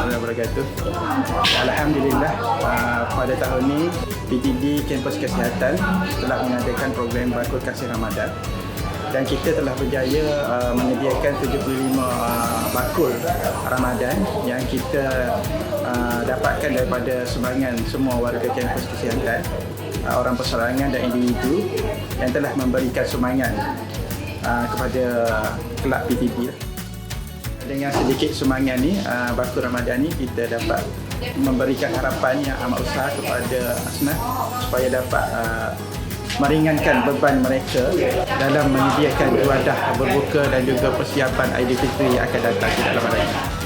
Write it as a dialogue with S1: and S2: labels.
S1: warahmatullahi wabarakatuh. Alhamdulillah, pada tahun ini PTB Kampus Kesihatan telah mengadakan program Bakul Kasih Ramadan dan kita telah berjaya menyediakan 75 bakul Ramadan yang kita dapatkan daripada sumbangan semua warga kampus kesihatan, orang perseorangan dan individu yang telah memberikan sumbangan kepada kelab PTB. Dengan sedikit sumbangan ni, bakul Ramadan ni kita dapat memberikan harapan yang amat besar kepada Asnaf supaya dapat meringankan beban mereka dalam menyediakan ibadah berbuka dan juga persiapan Aidilfitri yang akan datang di dalam Ramadan.